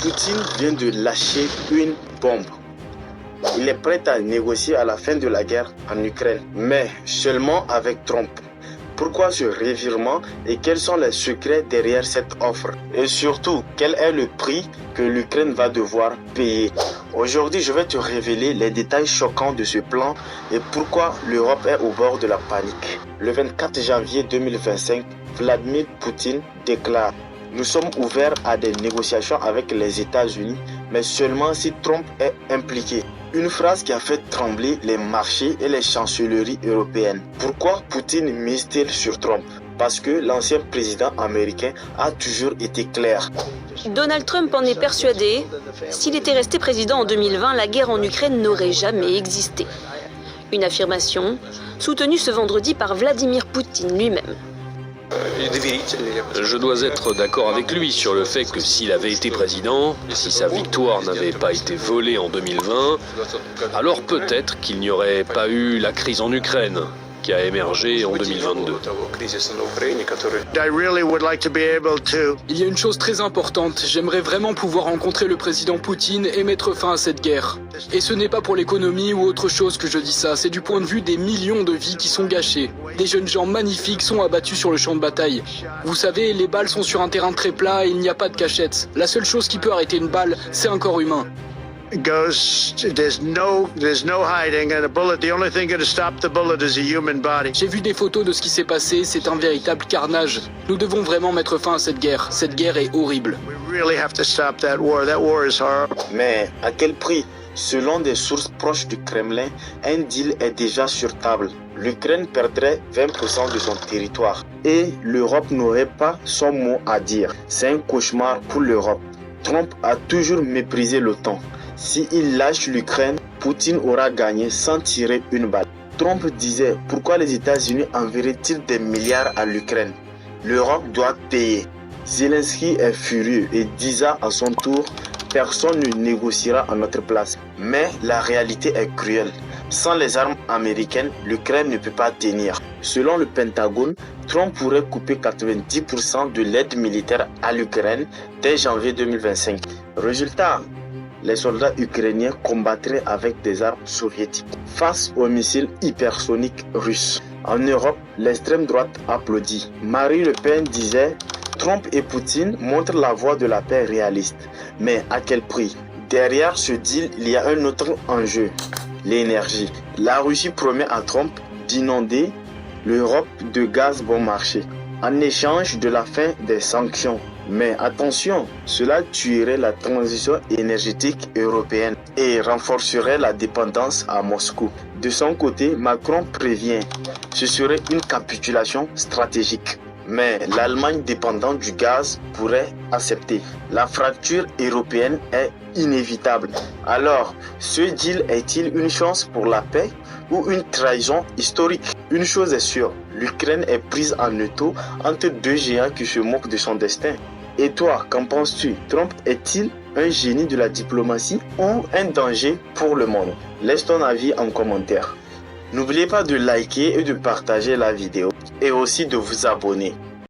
Poutine vient de lâcher une bombe. Il est prêt à négocier à la fin de la guerre en Ukraine, mais seulement avec Trump. Pourquoi ce revirement et quels sont les secrets derrière cette offre? Et surtout, quel est le prix que l'Ukraine va devoir payer? Aujourd'hui, je vais te révéler les détails choquants de ce plan et pourquoi l'Europe est au bord de la panique. Le 24 janvier 2025, Vladimir Poutine déclare: nous sommes ouverts à des négociations avec les États-Unis, mais seulement si Trump est impliqué. Une phrase qui a fait trembler les marchés et les chancelleries européennes. Pourquoi Poutine mise-t-il sur Trump? Parce que l'ancien président américain a toujours été clair. Donald Trump en est persuadé. S'il était resté président en 2020, la guerre en Ukraine n'aurait jamais existé. Une affirmation soutenue ce vendredi par Vladimir Poutine lui-même. Je dois être d'accord avec lui sur le fait que s'il avait été président, si sa victoire n'avait pas été volée en 2020, alors peut-être qu'il n'y aurait pas eu la crise en Ukraine qui a émergé en 2022. Il y a une chose très importante, j'aimerais vraiment pouvoir rencontrer le président Poutine et mettre fin à cette guerre. Et ce n'est pas pour l'économie ou autre chose que je dis ça, c'est du point de vue des millions de vies qui sont gâchées. Des jeunes gens magnifiques sont abattus sur le champ de bataille. Vous savez, les balles sont sur un terrain très plat et il n'y a pas de cachette. La seule chose qui peut arrêter une balle, c'est un corps humain. There's no hiding, and the only thing going to stop the bullet is a human body. J'ai vu des photos de ce qui s'est passé, c'est un véritable carnage. Nous devons vraiment mettre fin à cette guerre est horrible. We really have to stop that war. That war is horrible. Mais à quel prix? Selon des sources proches du Kremlin, un deal est déjà sur table. L'Ukraine perdrait 20% de son territoire et l'Europe n'aurait pas son mot à dire. C'est un cauchemar pour l'Europe. Trump a toujours méprisé l'OTAN. S'il lâche l'Ukraine, Poutine aura gagné sans tirer une balle. Trump disait: pourquoi les États-Unis enverraient-ils des milliards à l'Ukraine? L'Europe doit payer. Zelensky est furieux et disait à son tour: personne ne négociera à notre place. Mais la réalité est cruelle. Sans les armes américaines, l'Ukraine ne peut pas tenir. Selon le Pentagone, Trump pourrait couper 90% de l'aide militaire à l'Ukraine dès janvier 2025. Résultat, les soldats ukrainiens combattraient avec des armes soviétiques face aux missiles hypersoniques russes. En Europe, l'extrême droite applaudit. Marine Le Pen disait: Trump et Poutine montrent la voie de la paix réaliste. Mais à quel prix? Derrière ce deal, il y a un autre enjeu: l'énergie. La Russie promet à Trump d'inonder l'Europe de gaz bon marché en échange de la fin des sanctions. Mais attention, cela tuerait la transition énergétique européenne et renforcerait la dépendance à Moscou. De son côté, Macron prévient: ce serait une capitulation stratégique. Mais l'Allemagne dépendante du gaz pourrait accepter. La fracture européenne est inévitable. Alors, ce deal est-il une chance pour la paix ou une trahison historique? Une chose est sûre, l'Ukraine est prise en étau entre deux géants qui se moquent de son destin. Et toi, qu'en penses-tu? Trump est-il un génie de la diplomatie ou un danger pour le monde? Laisse ton avis en commentaire. N'oubliez pas de liker et de partager la vidéo et aussi de vous abonner.